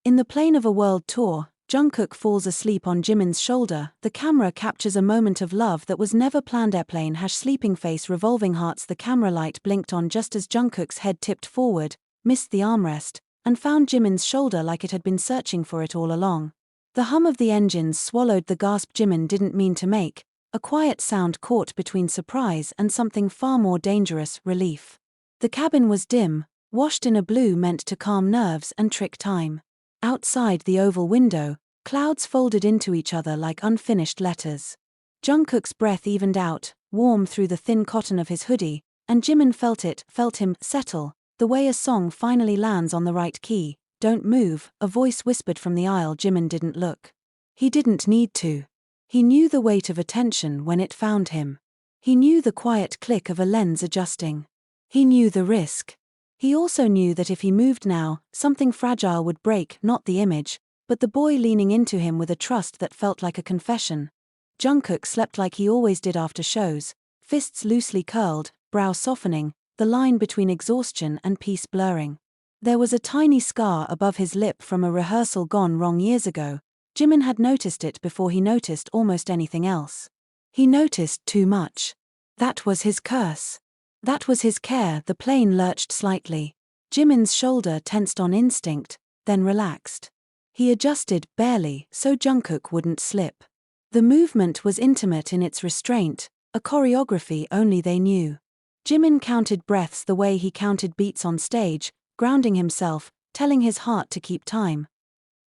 In the plane of a world tour, Jungkook falls asleep on Jimin's shoulder. The camera captures a moment of love that was never planned. Airplane # sleeping face revolving hearts. The camera light blinked on just as Jungkook's head tipped forward, missed the armrest, and found Jimin's shoulder like it had been searching for it all along. The hum of the engines swallowed the gasp Jimin didn't mean to make, a quiet sound caught between surprise and something far more dangerous, relief. The cabin was dim, washed in a blue meant to calm nerves and trick time. Outside the oval window, clouds folded into each other like unfinished letters. Jungkook's breath evened out, warm through the thin cotton of his hoodie, and Jimin felt him settle, the way a song finally lands on the right key. Don't move, a voice whispered from the aisle. Jimin didn't look. He didn't need to. He knew the weight of attention when it found him. He knew the quiet click of a lens adjusting. He knew the risk. He also knew that if he moved now, something fragile would break, not the image, but the boy leaning into him with a trust that felt like a confession. Jungkook slept like he always did after shows, fists loosely curled, brow softening, the line between exhaustion and peace blurring. There was a tiny scar above his lip from a rehearsal gone wrong years ago. Jimin had noticed it before he noticed almost anything else. He noticed too much. That was his curse. That was his care. The plane lurched slightly. Jimin's shoulder tensed on instinct, then relaxed. He adjusted, barely, so Jungkook wouldn't slip. The movement was intimate in its restraint, a choreography only they knew. Jimin counted breaths the way he counted beats on stage, grounding himself, telling his heart to keep time.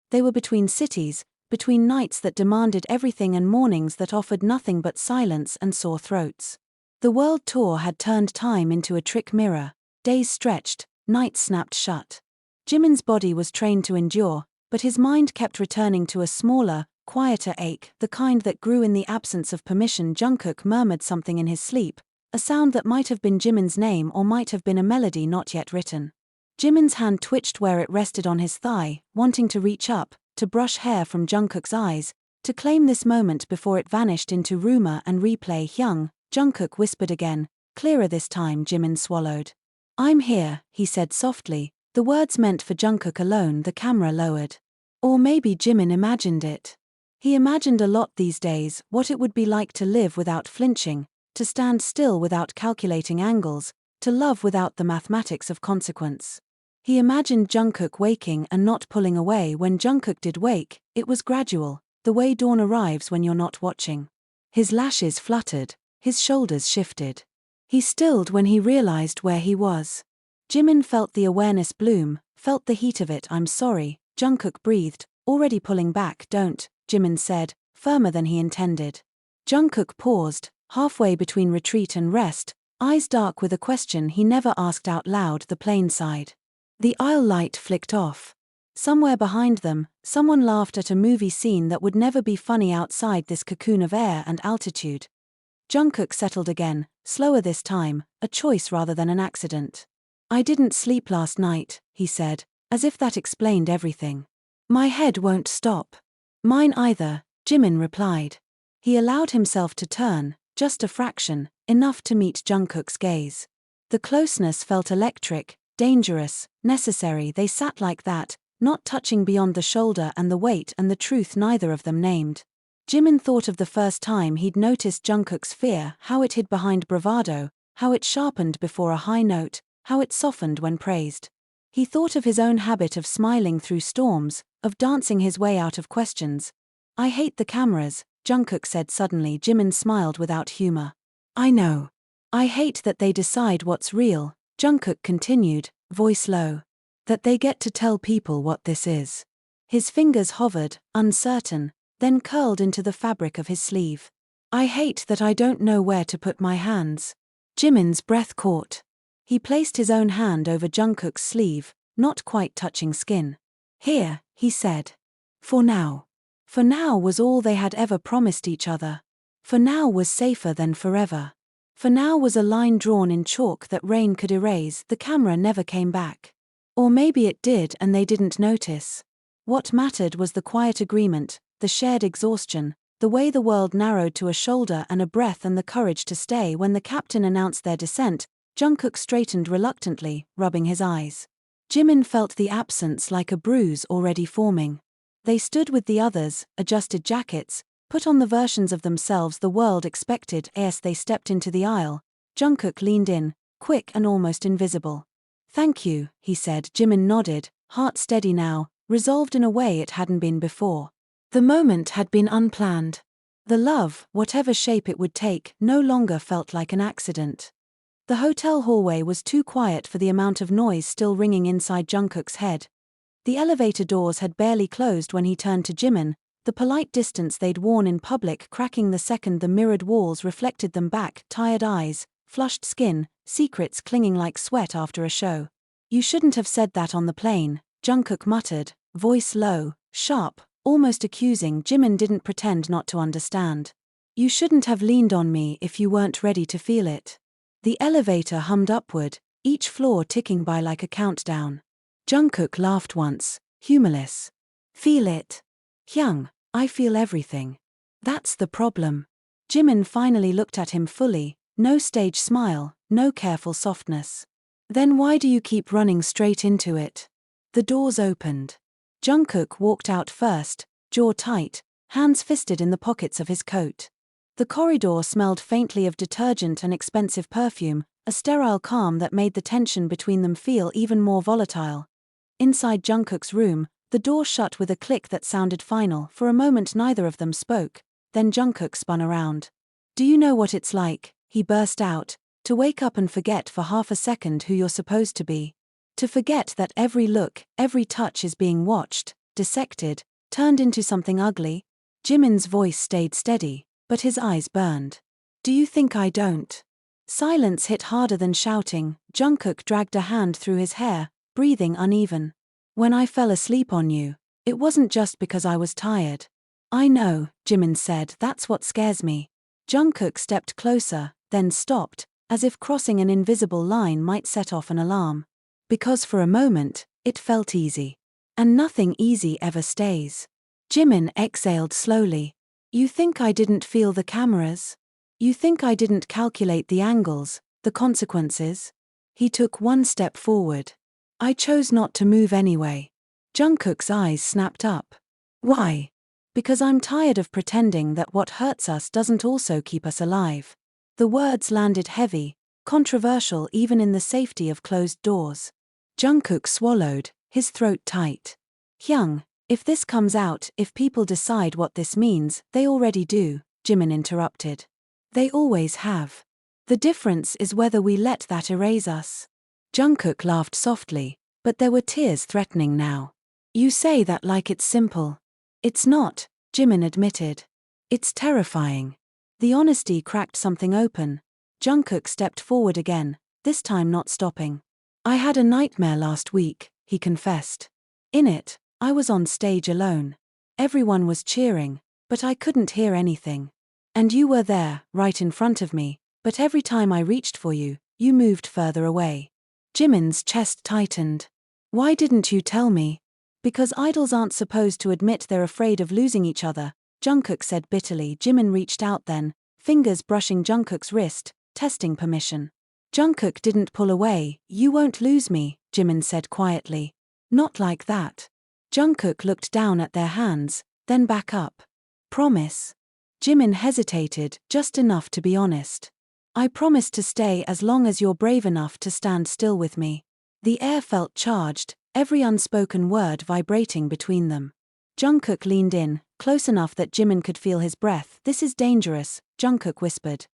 They were between cities, between nights that demanded everything and mornings that offered nothing but silence and sore throats. The world tour had turned time into a trick mirror. Days stretched, nights snapped shut. Jimin's body was trained to endure, but his mind kept returning to a smaller, quieter ache, the kind that grew in the absence of permission. Jungkook murmured something in his sleep, a sound that might have been Jimin's name or might have been a melody not yet written. Jimin's hand twitched where it rested on his thigh, wanting to reach up, to brush hair from Jungkook's eyes, to claim this moment before it vanished into rumor and replay. Hyung, Jungkook whispered again, clearer this time. Jimin swallowed. I'm here, he said softly, the words meant for Jungkook alone. The camera lowered. Or maybe Jimin imagined it. He imagined a lot these days, what it would be like to live without flinching, to stand still without calculating angles, to love without the mathematics of consequence. He imagined Jungkook waking and not pulling away when Jungkook did wake. It was gradual, the way dawn arrives when you're not watching. His lashes fluttered, his shoulders shifted. He stilled when he realized where he was. Jimin felt the awareness bloom, felt the heat of it. I'm sorry, Jungkook breathed, already pulling back. Don't, Jimin said, firmer than he intended. Jungkook paused, halfway between retreat and rest, eyes dark with a question he never asked out loud. The plane sighed. The aisle light flicked off. Somewhere behind them, someone laughed at a movie scene that would never be funny outside this cocoon of air and altitude. Jungkook settled again, slower this time, a choice rather than an accident. I didn't sleep last night, he said, as if that explained everything. My head won't stop. Mine either, Jimin replied. He allowed himself to turn, just a fraction, enough to meet Jungkook's gaze. The closeness felt electric, dangerous, necessary. They sat like that, not touching beyond the shoulder and the weight and the truth neither of them named. Jimin thought of the first time he'd noticed Jungkook's fear, how it hid behind bravado, how it sharpened before a high note, how it softened when praised. He thought of his own habit of smiling through storms, of dancing his way out of questions. I hate the cameras, Jungkook said suddenly. Jimin smiled without humor. I know. I hate that they decide what's real, Jungkook continued, voice low. That they get to tell people what this is. His fingers hovered, uncertain, then curled into the fabric of his sleeve. I hate that I don't know where to put my hands. Jimin's breath caught. He placed his own hand over Jungkook's sleeve, not quite touching skin. Here, he said. For now. For now was all they had ever promised each other. For now was safer than forever. For now was a line drawn in chalk that rain could erase. The camera never came back. Or maybe it did and they didn't notice. What mattered was the quiet agreement, the shared exhaustion, the way the world narrowed to a shoulder and a breath and the courage to stay. When the captain announced their descent, Jungkook straightened reluctantly, rubbing his eyes. Jimin felt the absence like a bruise already forming. They stood with the others, adjusted jackets, put on the versions of themselves the world expected. As they stepped into the aisle, Jungkook leaned in, quick and almost invisible. "Thank you," he said. Jimin nodded, heart steady now, resolved in a way it hadn't been before. The moment had been unplanned. The love, whatever shape it would take, no longer felt like an accident. The hotel hallway was too quiet for the amount of noise still ringing inside Jungkook's head. The elevator doors had barely closed when he turned to Jimin, the polite distance they'd worn in public cracking the second the mirrored walls reflected them back. Tired eyes, flushed skin, secrets clinging like sweat after a show. "You shouldn't have said that on the plane," Jungkook muttered, voice low, sharp, almost accusing. Jimin didn't pretend not to understand. "You shouldn't have leaned on me if you weren't ready to feel it." The elevator hummed upward, each floor ticking by like a countdown. Jungkook laughed once, humorless. "Feel it? Hyung, I feel everything. That's the problem." Jimin finally looked at him fully, no stage smile, no careful softness. "Then why do you keep running straight into it?" The doors opened. Jungkook walked out first, jaw tight, hands fisted in the pockets of his coat. The corridor smelled faintly of detergent and expensive perfume, a sterile calm that made the tension between them feel even more volatile. Inside Jungkook's room, the door shut with a click that sounded final. For a moment neither of them spoke, then Jungkook spun around. "Do you know what it's like," he burst out, "to wake up and forget for half a second who you're supposed to be? To forget that every look, every touch is being watched, dissected, turned into something ugly?" Jimin's voice stayed steady, but his eyes burned. "Do you think I don't?" Silence hit harder than shouting. Jungkook dragged a hand through his hair, breathing uneven. "When I fell asleep on you, it wasn't just because I was tired." "I know," Jimin said, "that's what scares me." Jungkook stepped closer, then stopped, as if crossing an invisible line might set off an alarm. "Because for a moment, it felt easy. And nothing easy ever stays." Jimin exhaled slowly. "You think I didn't feel the cameras? You think I didn't calculate the angles, the consequences?" He took one step forward. "I chose not to move anyway." Jungkook's eyes snapped up. "Why?" "Because I'm tired of pretending that what hurts us doesn't also keep us alive." The words landed heavy, controversial even in the safety of closed doors. Jungkook swallowed, his throat tight. "Hyung, if this comes out, if people decide what this means, they already do," Jimin interrupted. "They always have. The difference is whether we let that erase us." Jungkook laughed softly, but there were tears threatening now. "You say that like it's simple." "It's not," Jimin admitted. "It's terrifying." The honesty cracked something open. Jungkook stepped forward again, this time not stopping. "I had a nightmare last week," he confessed. "In it, I was on stage alone. Everyone was cheering, but I couldn't hear anything. And you were there, right in front of me, but every time I reached for you, you moved further away." Jimin's chest tightened. "Why didn't you tell me?" "Because idols aren't supposed to admit they're afraid of losing each other," Jungkook said bitterly. Jimin reached out then, fingers brushing Jungkook's wrist, testing permission. Jungkook didn't pull away. "You won't lose me," Jimin said quietly. "Not like that." Jungkook looked down at their hands, then back up. "Promise?" Jimin hesitated, just enough to be honest. "I promise to stay as long as you're brave enough to stand still with me." The air felt charged, every unspoken word vibrating between them. Jungkook leaned in, close enough that Jimin could feel his breath. "This is dangerous," Jungkook whispered.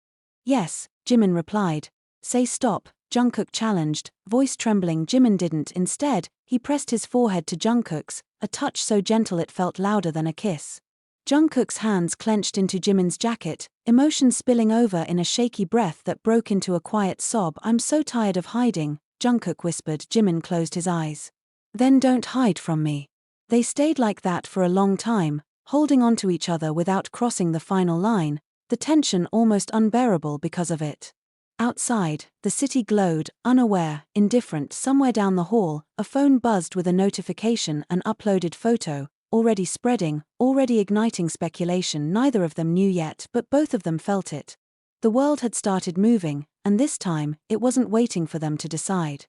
"Yes," Jimin replied. "Say stop," Jungkook challenged, voice trembling. Jimin didn't. Instead, he pressed his forehead to Jungkook's, a touch so gentle it felt louder than a kiss. Jungkook's hands clenched into Jimin's jacket, emotion spilling over in a shaky breath that broke into a quiet sob. "I'm so tired of hiding," Jungkook whispered. Jimin closed his eyes. "Then don't hide from me." They stayed like that for a long time, holding onto each other without crossing the final line, the tension almost unbearable because of it. Outside, the city glowed, unaware, indifferent. Somewhere down the hall, a phone buzzed with a notification, an uploaded photo, already spreading, already igniting speculation. Neither of them knew yet, but both of them felt it. The world had started moving, and this time, it wasn't waiting for them to decide.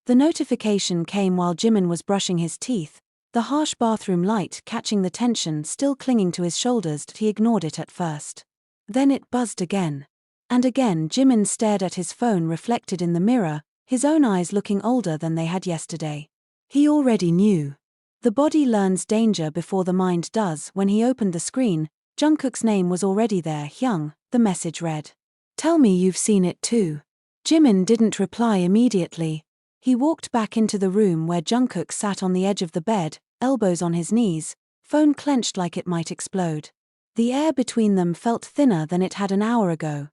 The notification came while Jimin was brushing his teeth, the harsh bathroom light catching the tension still clinging to his shoulders. He ignored it at first. Then it buzzed again. And again Jimin stared at his phone reflected in the mirror, his own eyes looking older than they had yesterday. He already knew. The body learns danger before the mind does. When he opened the screen, Jungkook's name was already there. Hyung, the message read. Tell me you've seen it too. Jimin didn't reply immediately. He walked back into the room where Jungkook sat on the edge of the bed, elbows on his knees, phone clenched like it might explode. The air between them felt thinner than it had an hour ago.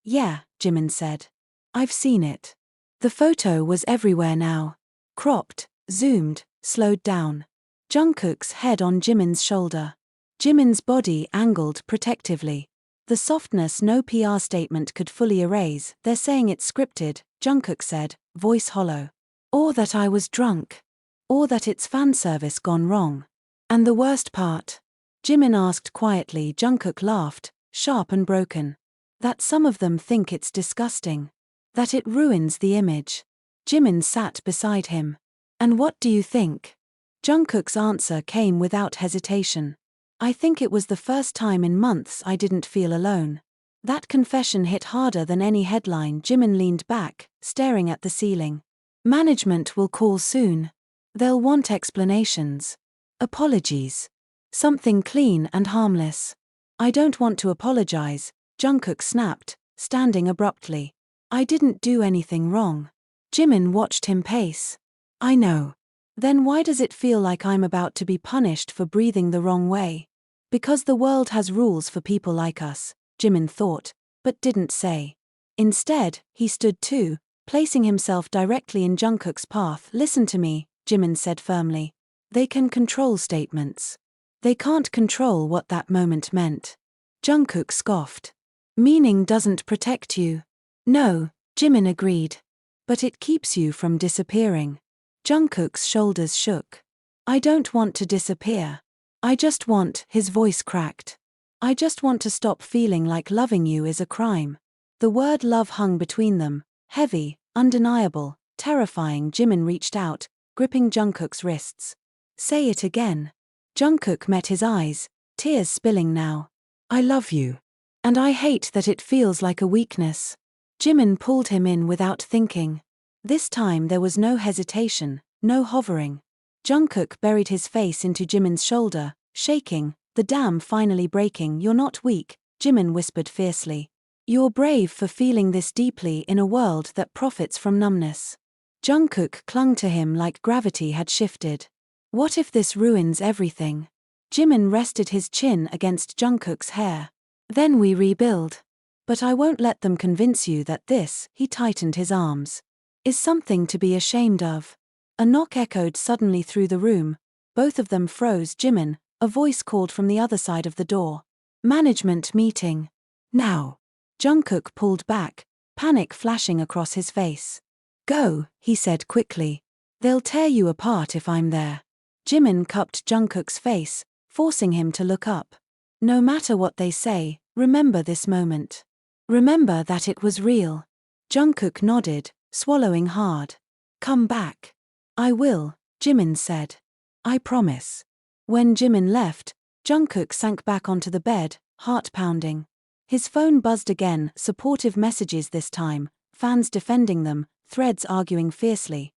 Yeah, Jimin said. I've seen it. The photo was everywhere now. Cropped, zoomed, slowed down. Jungkook's head on Jimin's shoulder. Jimin's body angled protectively. The softness no PR statement could fully erase. They're saying it's scripted, Jungkook said, voice hollow. Or that I was drunk. Or that it's fan service gone wrong. And the worst part? Jimin asked quietly. Jungkook laughed, sharp and broken. That some of them think it's disgusting. That it ruins the image. Jimin sat beside him. And what do you think? Jungkook's answer came without hesitation. I think it was the first time in months I didn't feel alone. That confession hit harder than any headline. Jimin leaned back, staring at the ceiling. Management will call soon. They'll want explanations. Apologies. Something clean and harmless. I don't want to apologize, Jungkook snapped, standing abruptly. I didn't do anything wrong. Jimin watched him pace. I know. Then why does it feel like I'm about to be punished for breathing the wrong way? Because the world has rules for people like us, Jimin thought, but didn't say. Instead, he stood too, placing himself directly in Jungkook's path. Listen to me, Jimin said firmly. They can control statements. They can't control what that moment meant. Jungkook scoffed. Meaning doesn't protect you. No, Jimin agreed. But it keeps you from disappearing. Jungkook's shoulders shook. I don't want to disappear. I just want, his voice cracked. I just want to stop feeling like loving you is a crime. The word love hung between them, heavy, undeniable, terrifying. Jimin reached out, gripping Jungkook's wrists. Say it again. Jungkook met his eyes, tears spilling now. I love you. And I hate that it feels like a weakness. Jimin pulled him in without thinking. This time there was no hesitation, no hovering. Jungkook buried his face into Jimin's shoulder, shaking, the dam finally breaking. You're not weak, Jimin whispered fiercely. You're brave for feeling this deeply in a world that profits from numbness. Jungkook clung to him like gravity had shifted. What if this ruins everything? Jimin rested his chin against Jungkook's hair. Then we rebuild. But I won't let them convince you that this, he tightened his arms, is something to be ashamed of. A knock echoed suddenly through the room. Both of them froze. Jimin, a voice called from the other side of the door. Management meeting. Now. Jungkook pulled back, panic flashing across his face. Go, he said quickly. They'll tear you apart if I'm there. Jimin cupped Jungkook's face, forcing him to look up. No matter what they say, remember this moment. Remember that it was real. Jungkook nodded, swallowing hard. Come back. I will, Jimin said. I promise. When Jimin left, Jungkook sank back onto the bed, heart pounding. His phone buzzed again, supportive messages this time, fans defending them, threads arguing fiercely.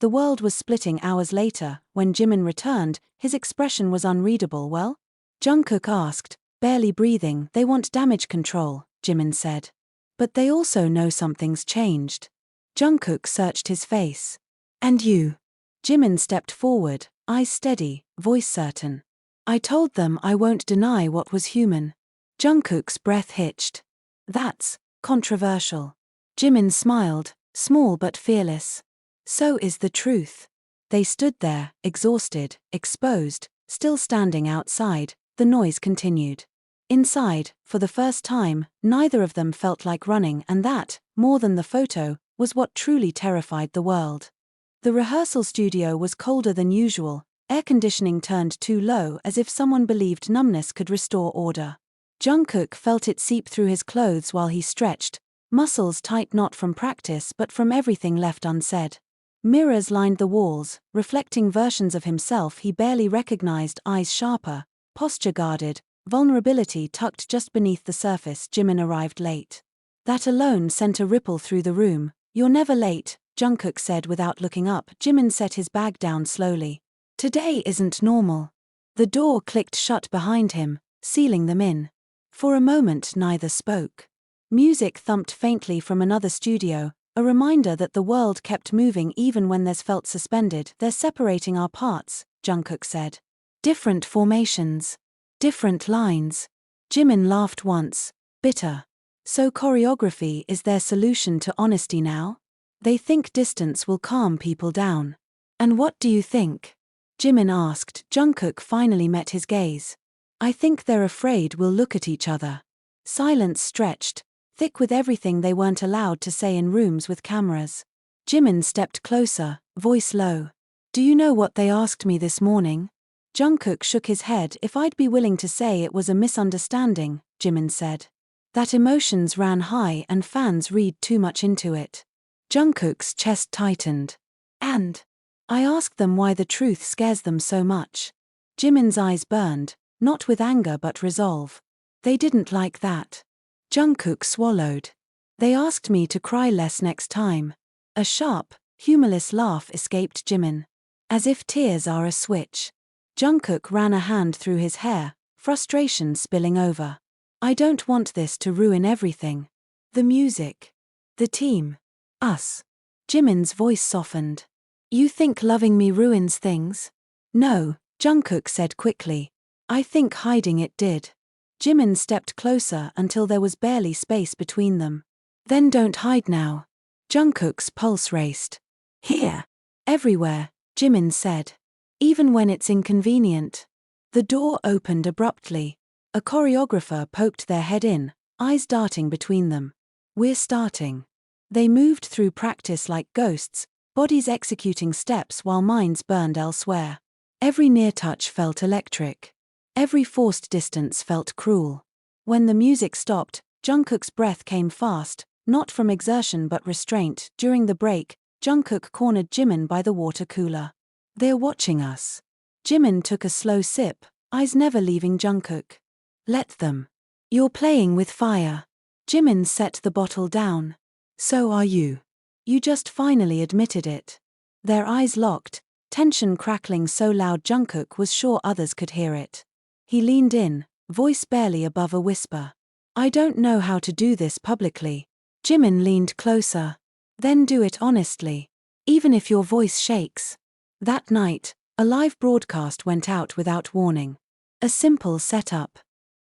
The world was splitting hours later. When Jimin returned, his expression was unreadable. Well? Jungkook asked, barely breathing. They want damage control, Jimin said. But they also know something's changed. Jungkook searched his face. And you? Jimin stepped forward, eyes steady, voice certain. I told them I won't deny what was human. Jungkook's breath hitched. That's controversial. Jimin smiled, small but fearless. So is the truth. They stood there, exhausted, exposed, still standing outside. The noise continued. Inside, for the first time, neither of them felt like running, and that, more than the photo, was what truly terrified the world. The rehearsal studio was colder than usual, air conditioning turned too low as if someone believed numbness could restore order. Jungkook felt it seep through his clothes while he stretched, muscles tight not from practice but from everything left unsaid. Mirrors lined the walls, reflecting versions of himself he barely recognized, eyes sharper, posture guarded, vulnerability tucked just beneath the surface. Jimin arrived late. That alone sent a ripple through the room. "You're never late," Jungkook said without looking up. Jimin set his bag down slowly. "Today isn't normal." The door clicked shut behind him, sealing them in. For a moment neither spoke. Music thumped faintly from another studio, a reminder that the world kept moving even when theirs felt suspended. "They're separating our parts," Jungkook said. "Different formations. Different lines." Jimin laughed once, bitter. "So choreography is their solution to honesty now? They think distance will calm people down." "And what do you think?" Jimin asked. Jungkook finally met his gaze. "I think they're afraid we'll look at each other." Silence stretched, thick with everything they weren't allowed to say in rooms with cameras. Jimin stepped closer, voice low. "Do you know what they asked me this morning?" Jungkook shook his head. "If I'd be willing to say it was a misunderstanding," Jimin said. "That emotions ran high and fans read too much into it." Jungkook's chest tightened. "And I asked them why the truth scares them so much." Jimin's eyes burned, not with anger but resolve. "They didn't like that." Jungkook swallowed. "They asked me to cry less next time." A sharp, humorless laugh escaped Jimin. "As if tears are a switch." Jungkook ran a hand through his hair, frustration spilling over. "I don't want this to ruin everything. The music. The team. Us." Jimin's voice softened. "You think loving me ruins things?" "No," Jungkook said quickly. "I think hiding it did." Jimin stepped closer until there was barely space between them. "Then don't hide now." Jungkook's pulse raced. "Here. Everywhere," Jimin said. "Even when it's inconvenient." The door opened abruptly. A choreographer poked their head in, eyes darting between them. "We're starting." They moved through practice like ghosts, bodies executing steps while minds burned elsewhere. Every near touch felt electric. Every forced distance felt cruel. When the music stopped, Jungkook's breath came fast, not from exertion but restraint. During the break, Jungkook cornered Jimin by the water cooler. "They're watching us." Jimin took a slow sip, eyes never leaving Jungkook. "Let them. You're playing with fire." Jimin set the bottle down. "So are you. You just finally admitted it." Their eyes locked, tension crackling so loud Jungkook was sure others could hear it. He leaned in, voice barely above a whisper. "I don't know how to do this publicly." Jimin leaned closer. "Then do it honestly. Even if your voice shakes." That night, a live broadcast went out without warning. A simple setup.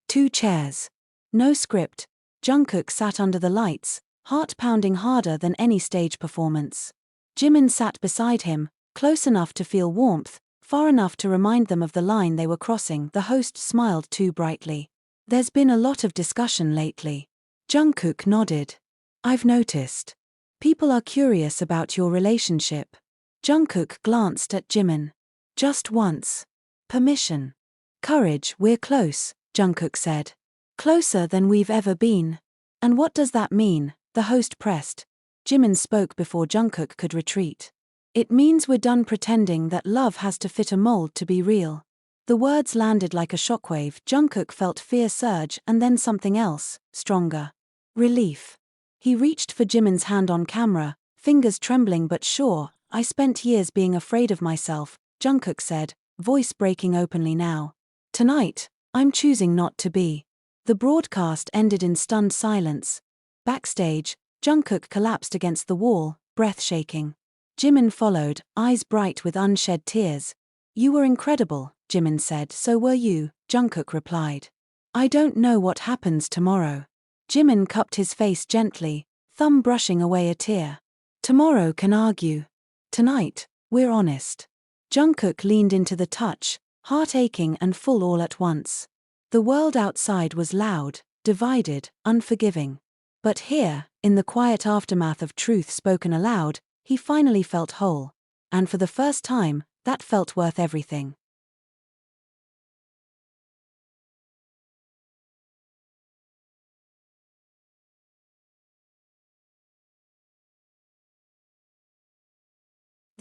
2 chairs. No script. Jungkook sat under the lights, heart pounding harder than any stage performance. Jimin sat beside him, close enough to feel warmth, far enough to remind them of the line they were crossing. The host smiled too brightly. "There's been a lot of discussion lately." Jungkook nodded. "I've noticed. People are curious about your relationship." Jungkook glanced at Jimin. "Just once. Permission." "Courage, we're close," Jungkook said. "Closer than we've ever been." "And what does that mean?" the host pressed. Jimin spoke before Jungkook could retreat. "It means we're done pretending that love has to fit a mold to be real." The words landed like a shockwave. Jungkook felt fear surge and then something else, stronger. Relief. He reached for Jimin's hand on camera, fingers trembling but sure. "I spent years being afraid of myself," Jungkook said, voice breaking openly now. "Tonight, I'm choosing not to be." The broadcast ended in stunned silence. Backstage, Jungkook collapsed against the wall, breath shaking. Jimin followed, eyes bright with unshed tears. "You were incredible," Jimin said. "So were you," Jungkook replied. "I don't know what happens tomorrow." Jimin cupped his face gently, thumb brushing away a tear. "Tomorrow can argue. Tonight, we're honest." Jungkook leaned into the touch, heart aching and full all at once. The world outside was loud, divided, unforgiving. But here, in the quiet aftermath of truth spoken aloud, he finally felt whole. And for the first time, that felt worth everything.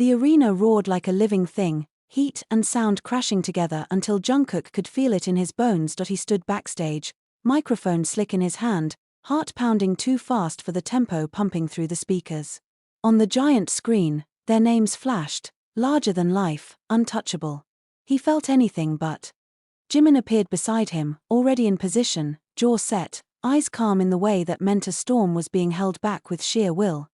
The arena roared like a living thing, heat and sound crashing together until Jungkook could feel it in his bones. He stood backstage, microphone slick in his hand, heart pounding too fast for the tempo pumping through the speakers. On the giant screen, their names flashed, larger than life, untouchable. He felt anything but. Jimin appeared beside him, already in position, jaw set, eyes calm in the way that meant a storm was being held back with sheer will.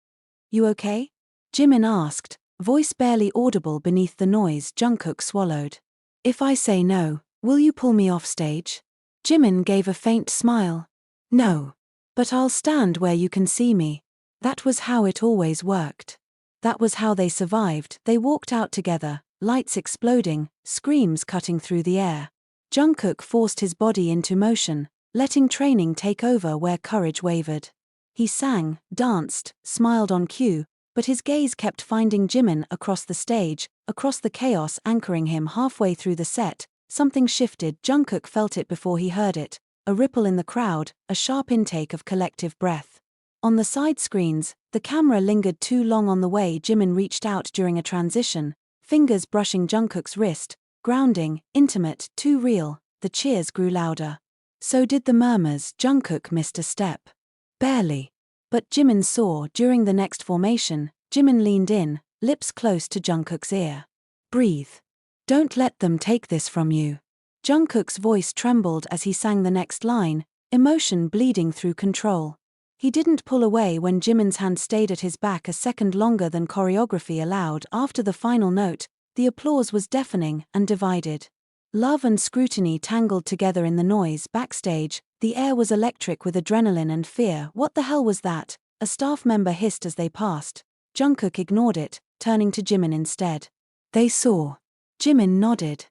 "You okay?" Jimin asked, voice barely audible beneath the noise. Jungkook swallowed. "If I say no, will you pull me off stage?" Jimin gave a faint smile. "No. But I'll stand where you can see me." That was how it always worked. That was how they survived. They walked out together, lights exploding, screams cutting through the air. Jungkook forced his body into motion, letting training take over where courage wavered. He sang, danced, smiled on cue, but his gaze kept finding Jimin across the stage, across the chaos anchoring him halfway through the set. Something shifted. Jungkook felt it before he heard it, a ripple in the crowd, a sharp intake of collective breath. On the side screens, the camera lingered too long on the way Jimin reached out during a transition, fingers brushing Jungkook's wrist, grounding, intimate, too real. The cheers grew louder. So did the murmurs. Jungkook missed a step. Barely. But Jimin saw. During the next formation, Jimin leaned in, lips close to Jungkook's ear. "Breathe. Don't let them take this from you." Jungkook's voice trembled as he sang the next line, emotion bleeding through control. He didn't pull away when Jimin's hand stayed at his back a second longer than choreography allowed. After the final note, the applause was deafening and divided. Love and scrutiny tangled together in the noise. Backstage, the air was electric with adrenaline and fear. "What the hell was that?" a staff member hissed as they passed. Jungkook ignored it, turning to Jimin instead. "They saw." Jimin nodded.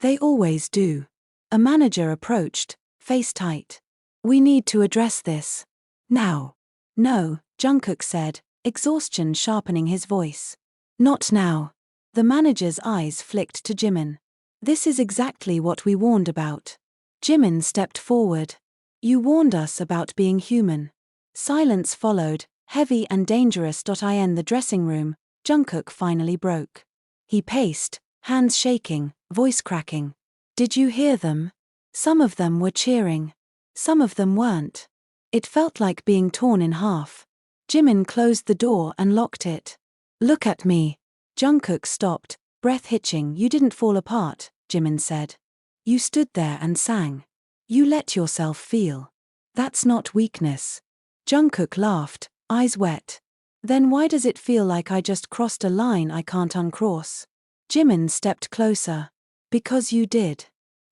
"They always do." A manager approached, face tight. "We need to address this. Now." "No," Jungkook said, exhaustion sharpening his voice. "Not now." The manager's eyes flicked to Jimin. "This is exactly what we warned about." Jimin stepped forward. "You warned us about being human." Silence followed, heavy and dangerous. In the dressing room, Jungkook finally broke. He paced, hands shaking, voice cracking. "Did you hear them? Some of them were cheering. Some of them weren't." It felt like being torn in half. Jimin closed the door and locked it. "Look at me." Jungkook stopped, breath hitching. "You didn't fall apart," Jimin said. "You stood there and sang. You let yourself feel. That's not weakness." Jungkook laughed, eyes wet. "Then why does it feel like I just crossed a line I can't uncross?" Jimin stepped closer. "Because you did."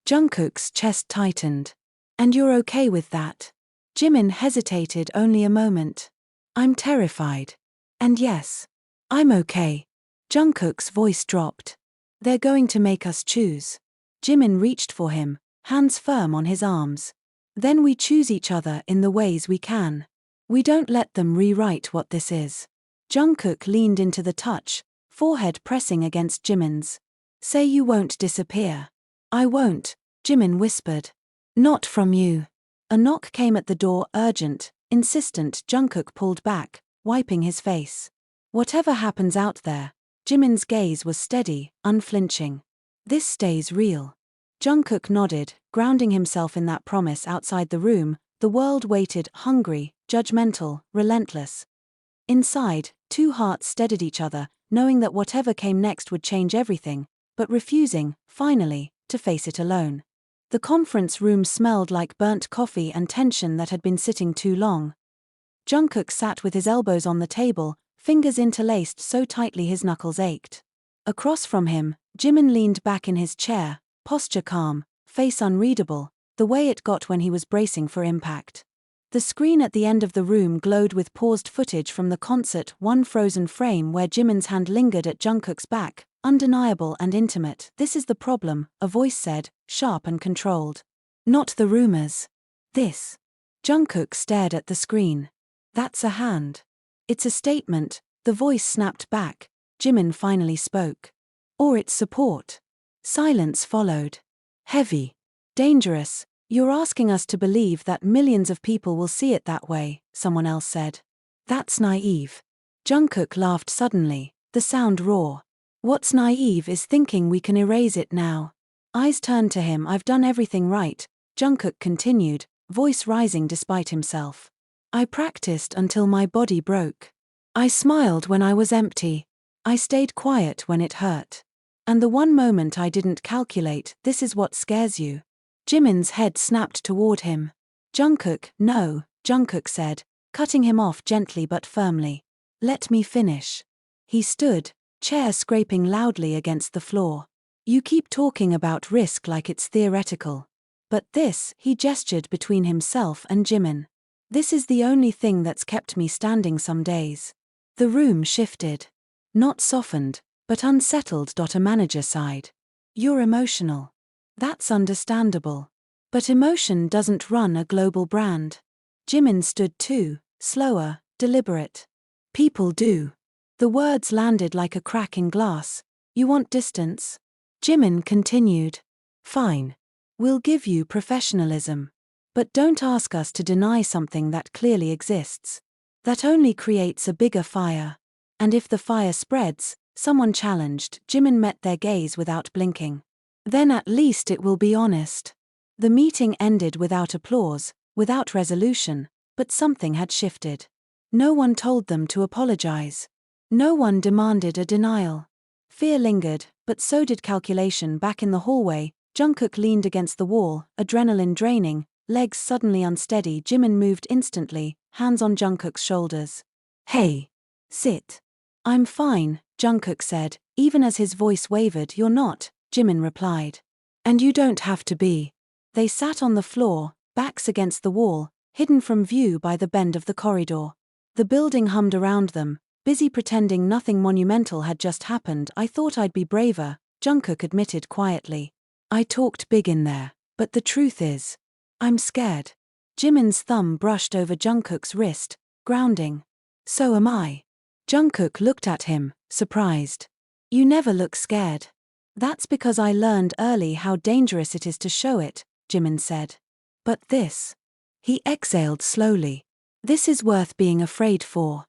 Jungkook's chest tightened. "And you're okay with that?" Jimin hesitated only a moment. "I'm terrified. And yes, I'm okay." Jungkook's voice dropped. "They're going to make us choose." Jimin reached for him, hands firm on his arms. "Then we choose each other in the ways we can. We don't let them rewrite what this is." Jungkook leaned into the touch, forehead pressing against Jimin's. "Say you won't disappear." "I won't," Jimin whispered. "Not from you." A knock came at the door, urgent, insistent. Jungkook pulled back, wiping his face. "Whatever happens out there," Jimin's gaze was steady, unflinching. "This stays real." Jungkook nodded, grounding himself in that promise. Outside the room, the world waited, hungry, judgmental, relentless. Inside, two hearts steadied each other, knowing that whatever came next would change everything, but refusing, finally, to face it alone. The conference room smelled like burnt coffee and tension that had been sitting too long. Jungkook sat with his elbows on the table, fingers interlaced so tightly his knuckles ached. Across from him, Jimin leaned back in his chair, posture calm, face unreadable, the way it got when he was bracing for impact. The screen at the end of the room glowed with paused footage from the concert, one frozen frame where Jimin's hand lingered at Jungkook's back, undeniable and intimate. "This is the problem," a voice said, sharp and controlled. "Not the rumors. This." Jungkook stared at the screen. "That's a hand. It's a statement," the voice snapped back. Jimin finally spoke. "Or it's support." Silence followed. "Heavy. Dangerous. You're asking us to believe that millions of people will see it that way," someone else said. "That's naive." Jungkook laughed suddenly, The sound raw. What's naive is thinking we can erase it now. Eyes turned to him. I've done everything right, Jungkook continued, voice rising despite himself. I practiced until my body broke. I smiled when I was empty. I stayed quiet when it hurt. And the one moment I didn't calculate, this is what scares you. Jimin's head snapped toward him. Jungkook, no, Jungkook said, cutting him off gently but firmly. Let me finish. He stood, chair scraping loudly against the floor. You keep talking about risk like it's theoretical. But this, he gestured between himself and Jimin. This is the only thing that's kept me standing some days. The room shifted. Not softened, but unsettled. A manager sighed. You're emotional. That's understandable. But emotion doesn't run a global brand. Jimin stood too, slower, deliberate. People do. The words landed like a crack in glass. You want distance? Jimin continued. Fine. We'll give you professionalism. But don't ask us to deny something that clearly exists. That only creates a bigger fire. And if the fire spreads, someone challenged. Jimin met their gaze without blinking. Then at least it will be honest. The meeting ended without applause, without resolution, but something had shifted. No one told them to apologize. No one demanded a denial. Fear lingered, but so did calculation. Back in the hallway, Jungkook leaned against the wall, adrenaline draining, legs suddenly unsteady. Jimin moved instantly, hands on Jungkook's shoulders. Hey. Sit. I'm fine, Jungkook said, even as his voice wavered. You're not, Jimin replied. And you don't have to be. They sat on the floor, backs against the wall, hidden from view by the bend of the corridor. The building hummed around them, busy pretending nothing monumental had just happened. I thought I'd be braver, Jungkook admitted quietly. I talked big in there, but the truth is, I'm scared. Jimin's thumb brushed over Jungkook's wrist, grounding. So am I. Jungkook looked at him, surprised. You never look scared. That's because I learned early how dangerous it is to show it, Jimin said. But this. He exhaled slowly. This is worth being afraid for.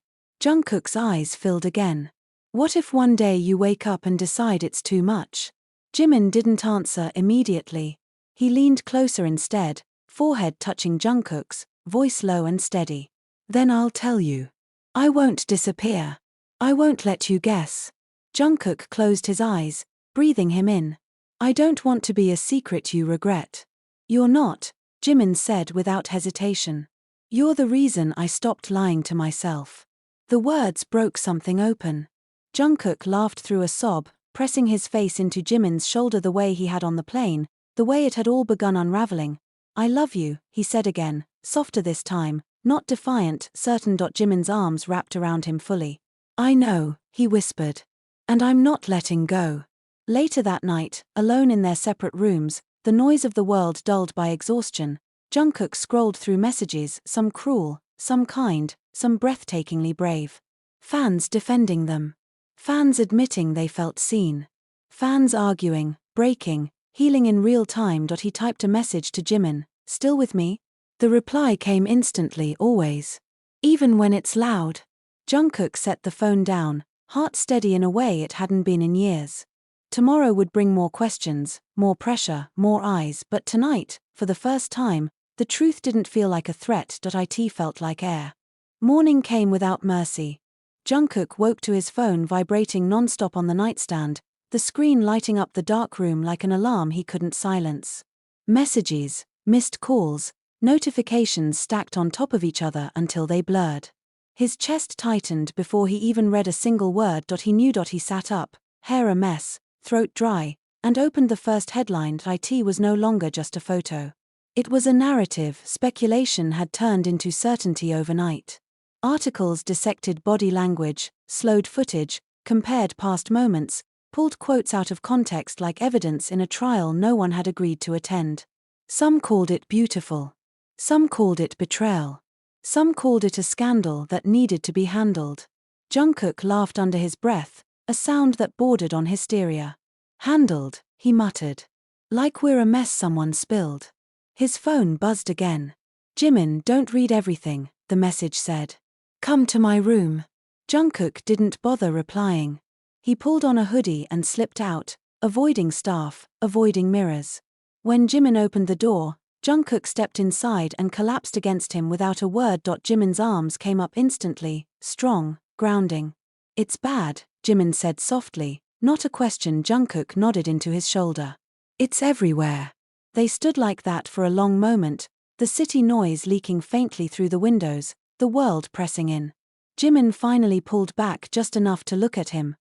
Jungkook's eyes filled again. What if one day you wake up and decide it's too much? Jimin didn't answer immediately. He leaned closer instead, forehead touching Jungkook's, voice low and steady. Then I'll tell you. I won't disappear. I won't let you guess. Jungkook closed his eyes, breathing him in. I don't want to be a secret you regret. You're not, Jimin said without hesitation. You're the reason I stopped lying to myself. The words broke something open. Jungkook laughed through a sob, pressing his face into Jimin's shoulder the way he had on the plane, the way it had all begun unraveling. I love you, he said again, softer this time, not defiant, certain. Jimin's arms wrapped around him fully. I know, he whispered. And I'm not letting go. Later that night, alone in their separate rooms, the noise of the world dulled by exhaustion, Jungkook scrolled through messages, some cruel, some kind, some breathtakingly brave. Fans defending them. Fans admitting they felt seen. Fans arguing, breaking, healing in real time. He typed a message to Jimin, still with me? The reply came instantly, always. Even when it's loud. Jungkook set the phone down, heart steady in a way it hadn't been in years. Tomorrow would bring more questions, more pressure, more eyes, but tonight, for the first time, the truth didn't feel like a threat. It felt like air. Morning came without mercy. Jungkook woke to his phone vibrating non-stop on the nightstand, the screen lighting up the dark room like an alarm he couldn't silence. Messages, missed calls, notifications stacked on top of each other until they blurred. His chest tightened before he even read a single word. He knew. He sat up, hair a mess, throat dry, and opened the first headline. It was no longer just a photo. It was a narrative. Speculation had turned into certainty overnight. Articles dissected body language, slowed footage, compared past moments, pulled quotes out of context like evidence in a trial no one had agreed to attend. Some called it beautiful. Some called it betrayal. Some called it a scandal that needed to be handled. Jungkook laughed under his breath, a sound that bordered on hysteria. Handled, he muttered. Like we're a mess someone spilled. His phone buzzed again. Jimin, don't read everything, the message said. Come to my room. Jungkook didn't bother replying. He pulled on a hoodie and slipped out, avoiding staff, avoiding mirrors. When Jimin opened the door, Jungkook stepped inside and collapsed against him without a word. Jimin's arms came up instantly, strong, grounding. "It's bad," Jimin said softly, not a question. Jungkook nodded into his shoulder. "It's everywhere." They stood like that for a long moment, the city noise leaking faintly through the windows, the world pressing in. Jimin finally pulled back just enough to look at him.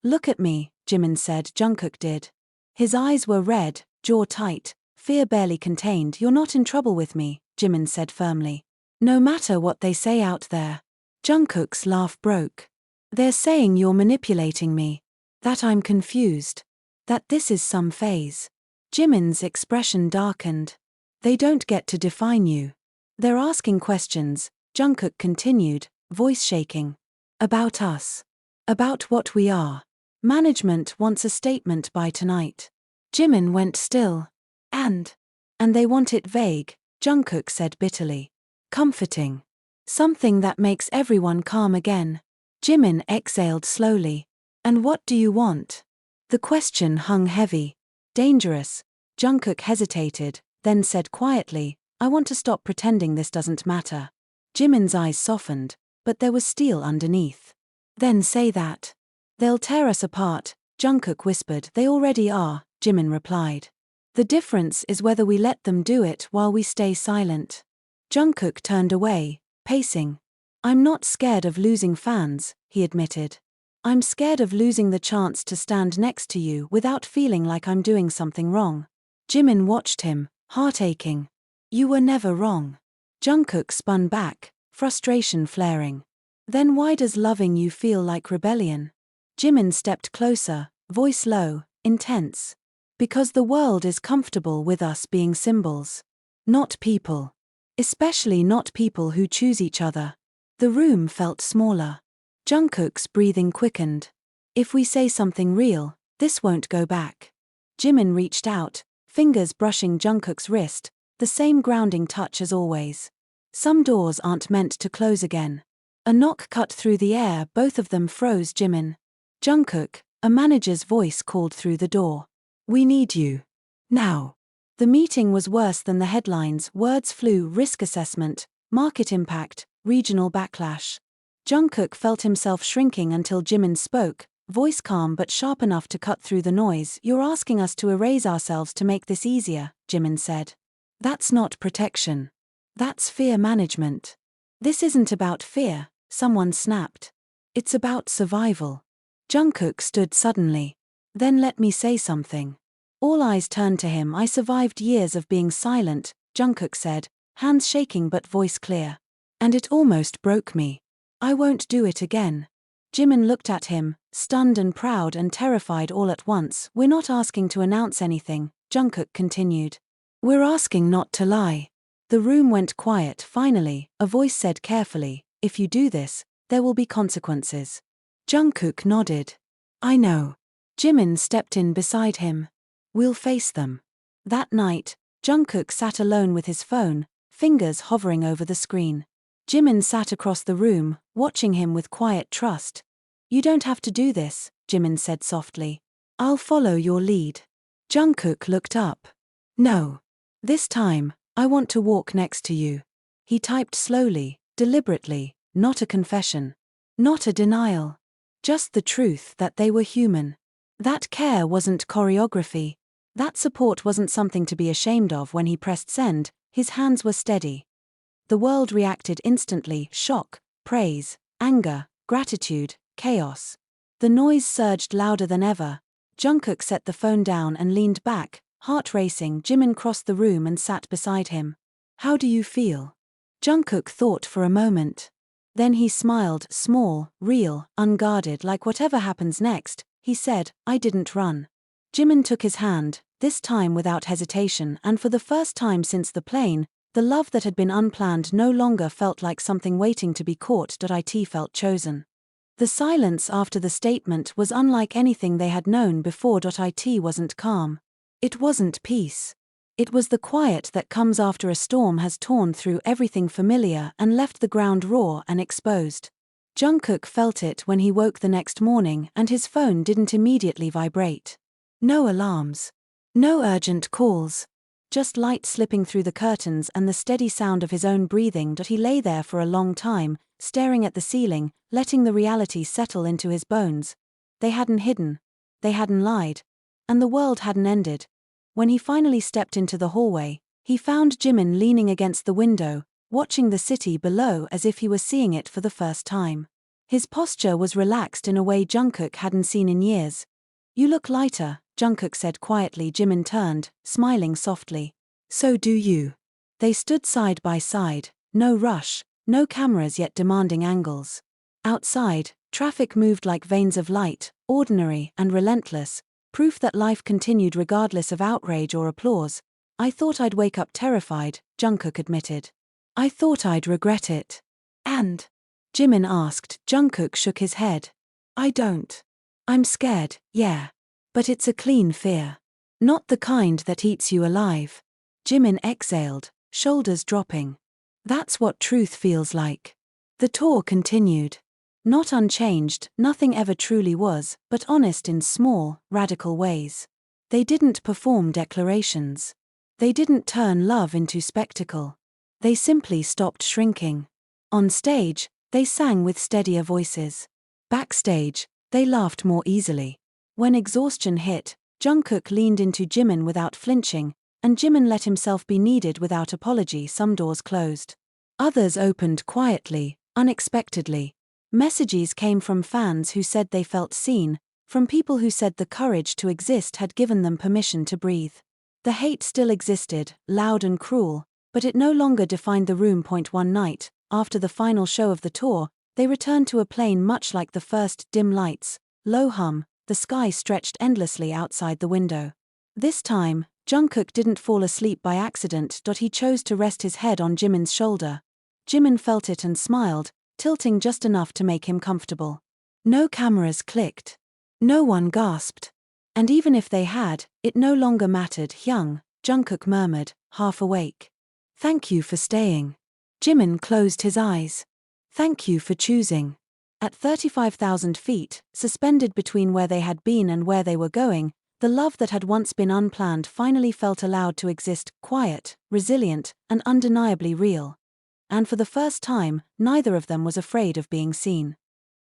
"Look at me," Jimin said. Jungkook did. His eyes were red, jaw tight, fear barely contained. "You're not in trouble with me," Jimin said firmly. "No matter what they say out there." Jungkook's laugh broke. "They're saying you're manipulating me. That I'm confused. That this is some phase." Jimin's expression darkened. "They don't get to define you. They're asking questions," Jungkook continued, voice shaking. "About us. About what we are. Management wants a statement by tonight." Jimin went still. And they want it vague," Jungkook said bitterly. "Comforting. Something that makes everyone calm again." Jimin exhaled slowly. "And what do you want?" The question hung heavy. "Dangerous." Jungkook hesitated, then said quietly, "I want to stop pretending this doesn't matter." Jimin's eyes softened, but there was steel underneath. "Then say that." "They'll tear us apart," Jungkook whispered. "They already are," Jimin replied. "The difference is whether we let them do it while we stay silent." Jungkook turned away, pacing. "I'm not scared of losing fans," he admitted. "I'm scared of losing the chance to stand next to you without feeling like I'm doing something wrong." Jimin watched him, heart aching. "You were never wrong." Jungkook spun back, frustration flaring. "Then why does loving you feel like rebellion?" Jimin stepped closer, voice low, intense. "Because the world is comfortable with us being symbols. Not people. Especially not people who choose each other." The room felt smaller. Jungkook's breathing quickened. "If we say something real, this won't go back." Jimin reached out, fingers brushing Jungkook's wrist, the same grounding touch as always. "Some doors aren't meant to close again." A knock cut through the air. Both of them froze. "Jimin." "Jungkook," a manager's voice called through the door. "We need you. Now." The meeting was worse than the headlines. Words flew: risk assessment, market impact, regional backlash. Jungkook felt himself shrinking until Jimin spoke, voice calm but sharp enough to cut through the noise. "You're asking us to erase ourselves to make this easier," Jimin said. "That's not protection. That's fear management." "This isn't about fear," someone snapped. "It's about survival." Jungkook stood suddenly. "Then let me say something." All eyes turned to him. "I survived years of being silent," Jungkook said, hands shaking but voice clear. "And it almost broke me. I won't do it again." Jimin looked at him, stunned and proud and terrified all at once. "We're not asking to announce anything," Jungkook continued. "We're asking not to lie." The room went quiet. Finally, a voice said carefully, "If you do this, there will be consequences." Jungkook nodded. "I know." Jimin stepped in beside him. "We'll face them." That night, Jungkook sat alone with his phone, fingers hovering over the screen. Jimin sat across the room, watching him with quiet trust. "You don't have to do this," Jimin said softly. "I'll follow your lead." Jungkook looked up. "No. This time, I want to walk next to you." He typed slowly, deliberately, not a confession. Not a denial. Just the truth that they were human. That care wasn't choreography. That support wasn't something to be ashamed of. When he pressed send, his hands were steady. The world reacted instantly: shock, praise, anger, gratitude, chaos. The noise surged louder than ever. Jungkook set the phone down and leaned back, heart racing. Jimin crossed the room and sat beside him. "How do you feel?" Jungkook thought for a moment. Then he smiled, small, real, unguarded. "Like whatever happens next," he said, "I didn't run." Jimin took his hand, this time without hesitation, and for the first time since the plane, the love that had been unplanned no longer felt like something waiting to be caught. It felt chosen. The silence after the statement was unlike anything they had known before. It wasn't calm. It wasn't peace. It was the quiet that comes after a storm has torn through everything familiar and left the ground raw and exposed. Jungkook felt it when he woke the next morning and his phone didn't immediately vibrate. No alarms. No urgent calls. Just light slipping through the curtains and the steady sound of his own breathing. He lay there for a long time, staring at the ceiling, letting the reality settle into his bones. They hadn't hidden. They hadn't lied. And the world hadn't ended. When he finally stepped into the hallway, he found Jimin leaning against the window, watching the city below as if he was seeing it for the first time. His posture was relaxed in a way Jungkook hadn't seen in years. "You look lighter," Jungkook said quietly. Jimin turned, smiling softly. "So do you." They stood side by side, no rush, no cameras yet demanding angles. Outside, traffic moved like veins of light, ordinary and relentless, proof that life continued regardless of outrage or applause. "I thought I'd wake up terrified," Jungkook admitted. "I thought I'd regret it." "And?" Jimin asked. Jungkook shook his head. "I don't. I'm scared, yeah. But it's a clean fear. Not the kind that eats you alive." Jimin exhaled, shoulders dropping. "That's what truth feels like." The tour continued. Not unchanged, nothing ever truly was, but honest in small, radical ways. They didn't perform declarations. They didn't turn love into spectacle. They simply stopped shrinking. On stage, they sang with steadier voices. Backstage, they laughed more easily. When exhaustion hit, Jungkook leaned into Jimin without flinching, and Jimin let himself be needed without apology. Some doors closed. Others opened quietly, unexpectedly. Messages came from fans who said they felt seen, from people who said the courage to exist had given them permission to breathe. The hate still existed, loud and cruel, but it no longer defined the room. One night, after the final show of the tour, they returned to a plane much like the first. Dim lights, low hum, the sky stretched endlessly outside the window. This time, Jungkook didn't fall asleep by accident. He chose to rest his head on Jimin's shoulder. Jimin felt it and smiled, tilting just enough to make him comfortable. No cameras clicked. No one gasped. And even if they had, it no longer mattered. "Hyung," Jungkook murmured, half awake. "Thank you for staying." Jimin closed his eyes. "Thank you for choosing." At 35,000 feet, suspended between where they had been and where they were going, the love that had once been unplanned finally felt allowed to exist, quiet, resilient, and undeniably real. And for the first time, neither of them was afraid of being seen.